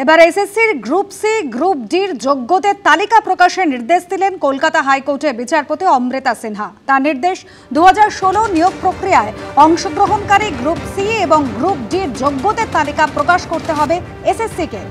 এবার এসএসসির group C group ডির যোগ্যদের তালিকা প্রকাশের নির্দেশ দিলেন কলকাতা হাইকোর্টের বিচারপতি অমৃতা সিনহা। তার নির্দেশ 2016 নিয়োগ প্রক্রিয়ায় অংশগ্রহণকারী গ্রুপ সি এবং গ্রুপ ডির যোগ্যদের তালিকা প্রকাশ করতে হবে এসএসসিকে।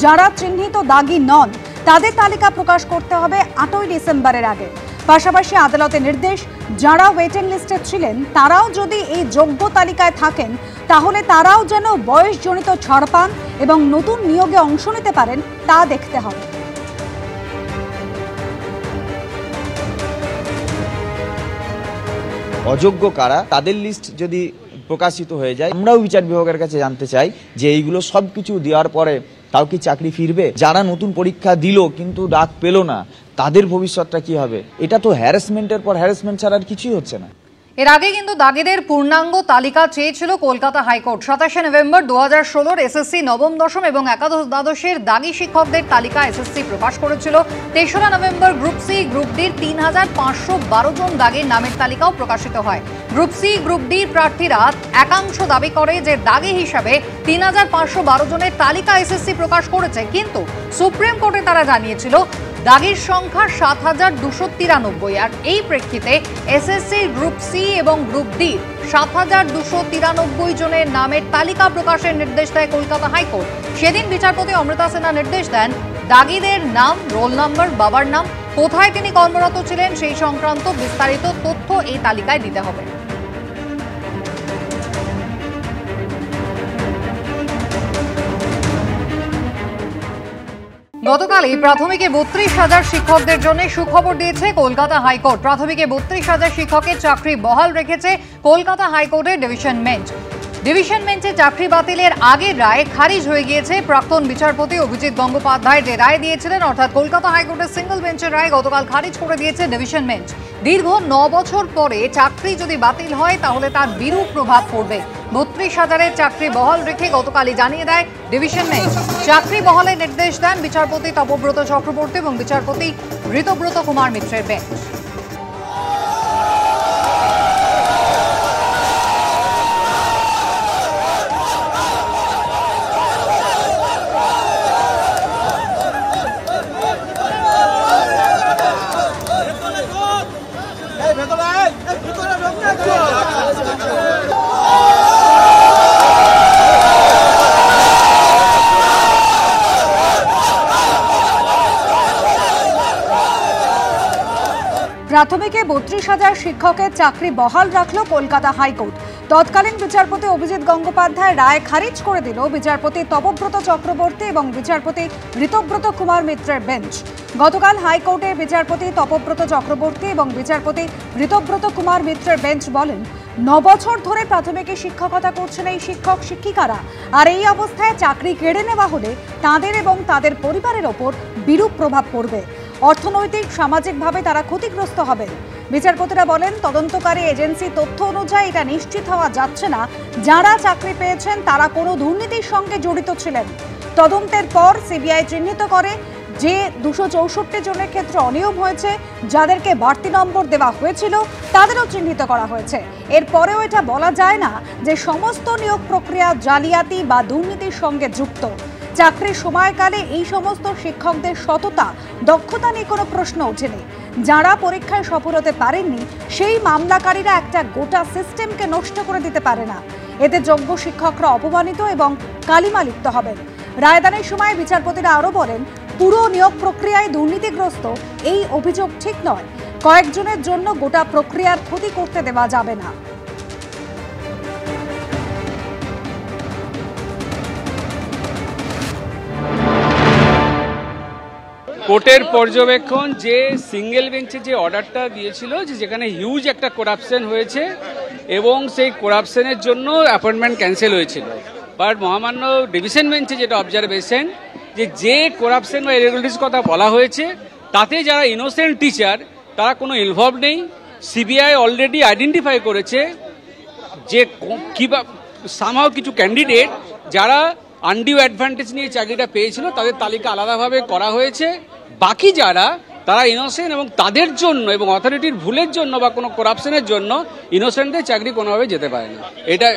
যারা চিহ্নিত দাগী নন তাদের তালিকা প্রকাশ করতে হবে 8ই ডিসেম্বরের আগে। পাশাপাশি আদালতের নির্দেশ, যারা ওয়েটিং লিস্টে ছিলেন তারাও যদি এই যোগ্য তালিকায় থাকেন তাহলে তারাও যেন বয়সজনিত ছাড় পান এবং নতুন নিয়োগে অংশ নিতে পারেন তা দেখতে হবে। অযোগ্য কারা তাদের লিস্ট যদি প্রকাশিত হয়ে যায়, আমরাও বিচার বিভাগের কাছে জানতে চাই যে এইগুলো সবকিছু দেওয়ার পরে তাও কি চাকরি ফিরবে? যারা নতুন পরীক্ষা দিল কিন্তু ডাক পেল না তাদের ভবিষ্যৎটা কি হবে? এটা তো হ্যারাসমেন্টের পর হ্যারাসমেন্ট ছাড়া আর কিছুই হচ্ছে না। এর আগে কিন্তু দাগীদের পূর্ণাঙ্গ তালিকা চেয়েছিল কলকাতা হাইকোর্ট। 27শে নভেম্বর 2016 এসএসসি নবম দশম এবং একাদশ দ্বাদশের দাগী শিক্ষকদের তালিকা এসএসসি প্রকাশ করেছিল। 23রা নভেম্বর গ্রুপ সি গ্রুপ ডির 3512 জন দাগীর নামের তালিকাও প্রকাশিত হয়। গ্রুপ সি গ্রুপ ডির প্রার্থীরা একাংশ দাবি করে যে দাগী হিসাবে 3512 জনের তালিকা এসএসসি প্রকাশ করেছে, কিন্তু সুপ্রিম কোর্টে তারা জানিয়েছিল দাগীর সংখ্যা 7293। আর এই প্রেক্ষিতে এসএসসি গ্রুপ সি এবং গ্রুপ ডি 7293 জনের নামের তালিকা প্রকাশের নির্দেশ দেয় কলকাতা হাইকোর্ট। সেদিন বিচারপতি অমৃতা সিনহা নির্দেশ দেন দাগীদের নাম, রোল নাম্বার, বাবার নাম, কোথায় তিনি কর্মরত ছিলেন সেই সংক্রান্ত বিস্তারিত তথ্য এই তালিকায় দিতে হবে। গতকালই প্রাথমিকে 32,000 শিক্ষকদের জন্য সুখবর দিয়েছে কলকাতা হাইকোর্ট। প্রাথমিকে 32,000 শিক্ষকের চাকরি বহাল রেখেছে কলকাতা হাইকোর্টের ডিভিশন বেঞ্চ। ডিভিশন বেঞ্চে চাকরি বাতিলের আগের রায় খারিজ হয়ে গিয়েছে। প্রাক্তন বিচারপতি অভিজিৎ গঙ্গোপাধ্যায় যে রায় দিয়েছিলেন, অর্থাৎ কলকাতা হাইকোর্টের সিঙ্গল বেঞ্চের রায় গতকাল খারিজ করে দিয়েছে ডিভিশন বেঞ্চ। দীর্ঘ 9 বছর পরে চাকরি যদি বাতিল হয় তাহলে তার বিরূপ প্রভাব পড়বে। 32,000-এর চাকরি বহাল রেখে গতকালই জানিয়ে দেয় ডিভিশন বেঞ্চ। চাকরি বহালের নির্দেশ দেন বিচারপতি তপব্রত চক্রবর্তী এবং বিচারপতি ঋতব্রত কুমার মিত্রের বেঞ্চ। প্রাথমিকে 32,000 শিক্ষকের চাকরি বহাল রাখল কলকাতা হাইকোর্ট। তৎকালীন বিচারপতি অভিজিৎ গঙ্গোপাধ্যায় রায় খারিজ করে দিল বিচারপতি তপব্রত চক্রবর্তী এবং বিচারপতি ঋতব্রত কুমার মিত্রের বেঞ্চ। গতকাল হাইকোর্টের বিচারপতি তপব্রত চক্রবর্তী এবং বিচারপতি ঋতব্রত কুমার মিত্রের বেঞ্চ বলেন, 9 বছর ধরে প্রাথমিকে শিক্ষকতা করছেন এই শিক্ষক শিক্ষিকারা, আর এই অবস্থায় চাকরি কেড়ে নেওয়া হলে তাদের এবং তাদের পরিবারের ওপর বিরূপ প্রভাব পড়বে। অর্থনৈতিক, সামাজিকভাবে তারা ক্ষতিগ্রস্ত হবেন। বিচারপতিরা বলেন, তদন্তকারী এজেন্সি তথ্য অনুযায়ী এটা নিশ্চিত হওয়া যাচ্ছে না যারা চাকরি পেয়েছেন তারা কোনো দুর্নীতির সঙ্গে জড়িত ছিলেন। তদন্তের পর সিবিআই চিহ্নিত করে যে 264 জনের ক্ষেত্রে অনিয়ম হয়েছে, যাদেরকে বাড়তি নম্বর দেওয়া হয়েছিল তাদেরও চিহ্নিত করা হয়েছে। এরপরেও এটা বলা যায় না যে সমস্ত নিয়োগ প্রক্রিয়া জালিয়াতি বা দুর্নীতির সঙ্গে যুক্ত। চাকরির সময়কালে এই সমস্ত শিক্ষকদের সততা, দক্ষতা নিয়ে কোনো প্রশ্ন ওঠেনি। যারা পরীক্ষায় সফল হতে পারেননি সেই মামলাকারীরা একটা গোটা সিস্টেমকে নষ্ট করে দিতে পারে না। এতে যোগ্য শিক্ষকরা অপমানিত এবং কালিমা লিপ্ত হবেন। রায়দানের সময় বিচারপতিরা আরও বলেন, পুরো নিয়োগ প্রক্রিয়ায় দুর্নীতিগ্রস্ত এই অভিযোগ ঠিক নয়। কয়েকজনের জন্য গোটা প্রক্রিয়ার ক্ষতি করতে দেওয়া যাবে না। কোর্টের পর্যবেক্ষণ যে সিঙ্গেল বেঞ্চে যে অর্ডারটা দিয়েছিল যে যেখানে হিউজ একটা করাপশন হয়েছে এবং সেই করাপশনের জন্য অ্যাপয়েন্টমেন্ট ক্যান্সেল হয়েছিল, বাট মহামান্য ডিভিশন বেঞ্চে যেটা অবজারভেশন যে করাপশন বা ইরেগুলারিটিস কথা বলা হয়েছে তাতে যারা ইনোসেন্ট টিচার তারা কোনো ইনভলভ নেই। সিবিআই অলরেডি আইডেন্টিফাই করেছে যে কিবা সামহাও কিছু ক্যান্ডিডেট যারা আনডিউ অ্যাডভান্টেজ নিয়ে চাকরিটা পেয়েছিল তাদের তালিকা আলাদাভাবে করা হয়েছে। বাকি যারা তারা ইনোসেন্ট এবং তাদের জন্য এবং অথরিটির ভুলের জন্য বা কোনো করাপশনের জন্য ইনোসেন্টদের চাকরি কোনোভাবে যেতে পারে না। এটা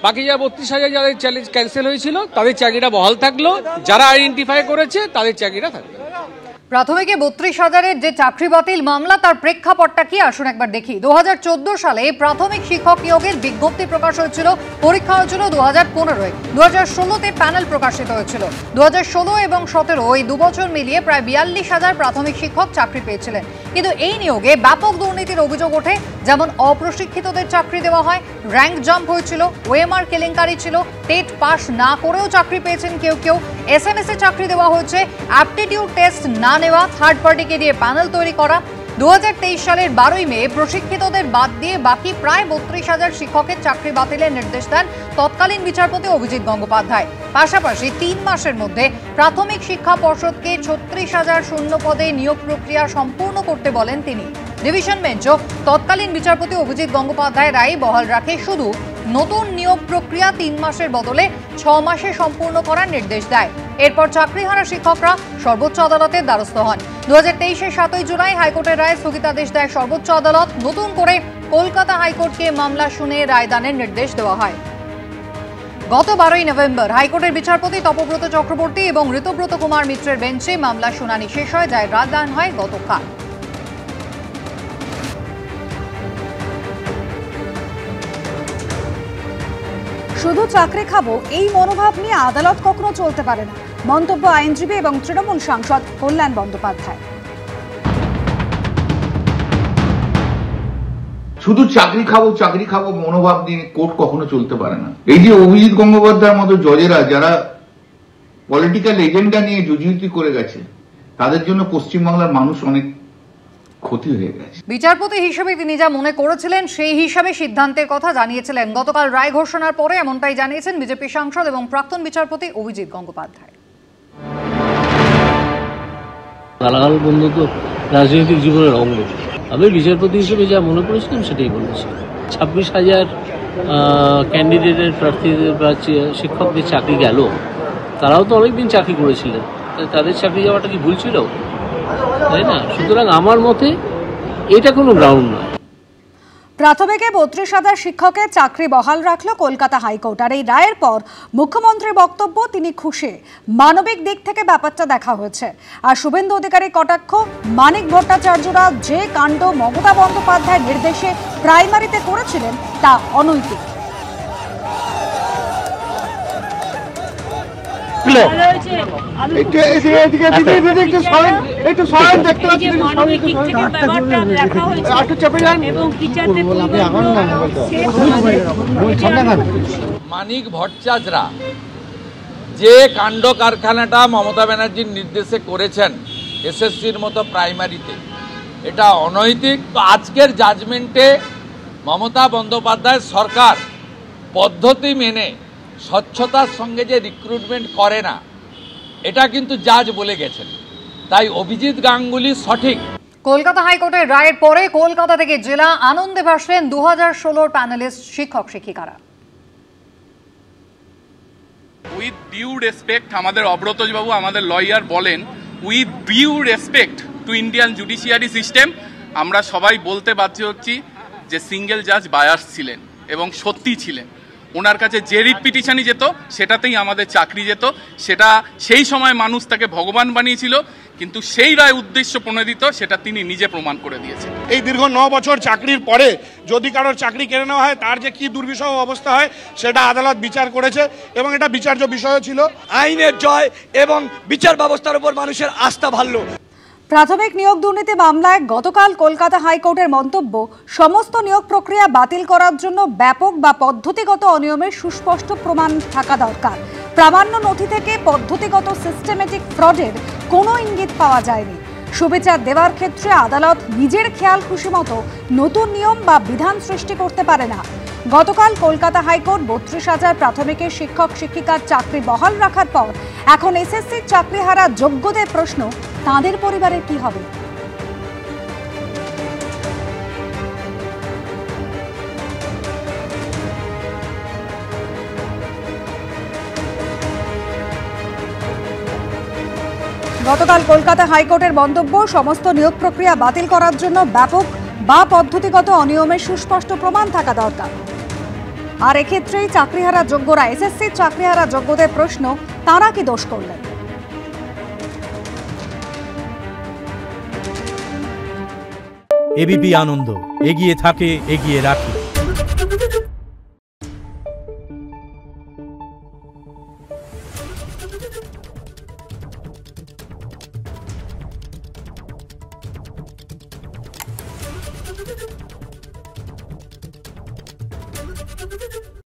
বাকি যা 32,000 যাদের ক্যান্সেল হয়েছিল তাদের চাকরিটা বহাল থাকলো, যারা আইডেন্টিফাই করেছে তাদের চাকরিটা থাকলো। প্রাথমিকে 32,000-এর যে চাকরি বাতিল মামলা, তার প্রেক্ষাপটটা কি আসুন একবার দেখি। 2014 সালে প্রাথমিক শিক্ষক নিয়োগের বিজ্ঞপ্তি প্রকাশ হয়েছিল, পরীক্ষা হয়েছিল 2015-এ, 2016-তে প্যানেল প্রকাশিত হয়েছিল। 2016 এবং 2017 এই 2 বছর মিলিয়ে প্রায় 42,000 প্রাথমিক শিক্ষক চাকরি পেয়েছিলেন। কিন্তু এই নিয়োগে ব্যাপক দুর্নীতির অভিযোগ ওঠে, যেমন অপ্রশিক্ষিতদের চাকরি দেওয়া হয়, র্যাঙ্ক জাম্প হয়েছিল, ওএমআর কেলেঙ্কারি ছিল, টেট পাস না করেও চাকরি পেয়েছেন কেউ কেউ, এসএমএস-এ চাকরি দেওয়া হয়েছে, অ্যাপটিটিউড টেস্ট না নেওয়া, থার্ড পার্টিকে দিয়ে প্যানেল তৈরি করা। 2023 সালের 12ই মে প্রশিক্ষিতদের বাদ দিয়ে বাকি প্রায় 32,000 শিক্ষকের চাকরি বাতিলের নির্দেশ দেন তৎকালীন বিচারপতি অভিজিৎ গঙ্গোপাধ্যায়। পাশাপাশি 3 মাসের মধ্যে প্রাথমিক শিক্ষা পর্ষদকে 36,000 শূন্য পদে নিয়োগ প্রক্রিয়া সম্পূর্ণ করতে বলেন তিনি। ডিভিশন বেঞ্চও তৎকালীন বিচারপতি অভিজিৎ গঙ্গোপাধ্যায়ের রায় বহাল রাখে, শুধু নতুন নিয়োগ প্রক্রিয়া 3 মাসের বদলে 6 মাসে সম্পূর্ণ করার নির্দেশ দেয়। এরপর চাকরিহারা শিক্ষকরা সর্বোচ্চ আদালতের দ্বারস্থ হন। 2023-এর 7ই জুলাই হাইকোর্টের রায় স্থগিতাদেশ দেয় সর্বোচ্চ আদালত। নতুন করে কলকাতা হাইকোর্টকে মামলা শুনে রায়দানের নির্দেশ দেওয়া হয়। গত 12ই নভেম্বর হাইকোর্টের বিচারপতি তপব্রত চক্রবর্তী এবং ঋতব্রত কুমার মিত্রের বেঞ্চে মামলা শুনানি শেষ হয়, যার রায়দান হয় গতকাল। শুধু চাকরি খাবো এই মনোভাব নিয়ে আদালত কখনো চলতে পারে না, মন্তব্য আইনজীবী এবং তৃণমূল সাংসদ কল্যাণ বন্দ্যোপাধ্যায়। শুধু চাকরি খাবো মনোভাব নিয়ে কোর্ট কখনো চলতে পারে না। এই যে অভিজিৎ গঙ্গোপাধ্যায়ের মতো জজেরা যারা পলিটিক্যাল এজেন্ডা নিয়ে জুজুতি করে গেছে, তাদের জন্য পশ্চিমবাংলার মানুষ অনেক ক্ষতি হয়ে গেছে। বিচারপতি হিসেবে তিনি যা মনে করেছিলেন সেই হিসাবে সিদ্ধান্তের কথা জানিয়েছিলেন। গতকাল রায় ঘোষণার পরে এমনটাই জানিয়েছেন বিজেপি সাংসদ এবং প্রাক্তন বিচারপতি অভিজিৎ গঙ্গোপাধ্যায়। গালাগাল বন্ধ তো রাজনৈতিক জীবনের অঙ্গ। আমি বিচারপতি হিসেবে যা মনে করেছিলাম সেটাই বলেছি। 26,000 ক্যান্ডিডেটের প্রার্থীদের বা শিক্ষকদের চাকরি গেল, তারাও তো অনেকদিন চাকরি করেছিলেন, তাদের চাকরি যাওয়াটা কি ভুল ছিল? তাই না? সুতরাং আমার মতে এটা কোনো গ্রাউন্ড নয়। প্রাথমিকে 32,000 শিক্ষকের চাকরি বহাল রাখল কলকাতা হাইকোর্ট। আর এই রায়ের পর মুখ্যমন্ত্রীর বক্তব্য, তিনি খুশি, মানবিক দিক থেকে ব্যাপারটা দেখা হয়েছে। আর শুভেন্দু অধিকারী কটাক্ষ, মানিক ভট্টাচার্যরা যে কাণ্ড মমতা বন্দ্যোপাধ্যায়ের নির্দেশে প্রাইমারিতে করেছিলেন তা অনৈতিক। মানিক ভট্টাচার্যরা যে কাণ্ড কারখানাটা মমতা ব্যানার্জির নির্দেশে করেছেন এসএসসির মতো প্রাইমারিতে, এটা অনৈতিক। তো আজকের জাজমেন্টে মমতা বন্দ্যোপাধ্যায় সরকার পদ্ধতি মেনে স্বচ্ছতার সঙ্গে যে রিক্রুটমেন্ট করে না, এটা কিন্তু জাজ বলে গেছেন। তাই অভিজিৎ গাঙ্গুলি সঠিক। কলকাতা হাইকোর্টের রায়ের পরে কলকাতা থেকে জেলা আনন্দে ভাসলেন 2016 প্যানেলিস্ট শিক্ষক শিক্ষিকারা। উইথ ডিউ রেসপেক্ট, আমাদের অব্রতবাবু আমাদের লয়ার বলেন, with due respect to Indian judiciary system, আমরা সবাই বলতে বাধ্য হচ্ছি যে সিঙ্গেল জাজ বায়াস ছিলেন এবং সত্যি ছিলেন। ওনার কাছে যে রিট পিটিশনই যেত সেটাতেই আমাদের চাকরি যেত। সেটা সেই সময় মানুষ তাকে ভগবান বানিয়েছিল, কিন্তু সেই রায় উদ্দেশ্য প্রণোদিত সেটা তিনি নিজে প্রমাণ করে দিয়েছেন। এই দীর্ঘ 9 বছর চাকরির পরে যদি কারোর চাকরি কেড়ে নেওয়া হয়, তার যে কি দুর্বিষহ অবস্থা হয় সেটা আদালত বিচার করেছে এবং এটা বিচার্য বিষয় ছিল। আইনের জয় এবং বিচার ব্যবস্থার উপর মানুষের আস্থা ভালো। প্রাথমিক নিয়োগ দুর্নীতি মামলায় গতকাল কলকাতা হাইকোর্টের মন্তব্য, সমস্ত নিয়োগ প্রক্রিয়া বাতিল করার জন্য ব্যাপক বা পদ্ধতিগত অনিয়মের সুস্পষ্ট প্রমাণ থাকা দরকার। প্রামাণ্য নথি থেকে পদ্ধতিগত সিস্টেমেটিক ফ্রডের কোনো ইঙ্গিত পাওয়া যায়নি। সুবিচার দেওয়ার ক্ষেত্রে আদালত নিজের খেয়াল খুশি মতো নতুন নিয়ম বা বিধান সৃষ্টি করতে পারে না। গতকাল কলকাতা হাইকোর্ট 32,000 প্রাথমিকের শিক্ষক শিক্ষিকার চাকরি বহাল রাখার পর এখন এসএসসির চাকরিহারা যোগ্যদের প্রশ্ন, তাদের পরিবারের কি হবে? গতকাল কলকাতা হাইকোর্টের মন্তব্য, সমস্ত নিয়োগ প্রক্রিয়া বাতিল করার জন্য ব্যাপক বা পদ্ধতিগত অনিয়মের সুস্পষ্ট প্রমাণ থাকা দরকার। আর এক্ষেত্রেই চাকরিহারা যোগ্যরা এসএসসি চাকরিহারা যোগ্যদের প্রশ্ন, তারা কি দোষ করলেন? এবিপি আনন্দ, এগিয়ে থাকে, এগিয়ে রাখে। Thank you.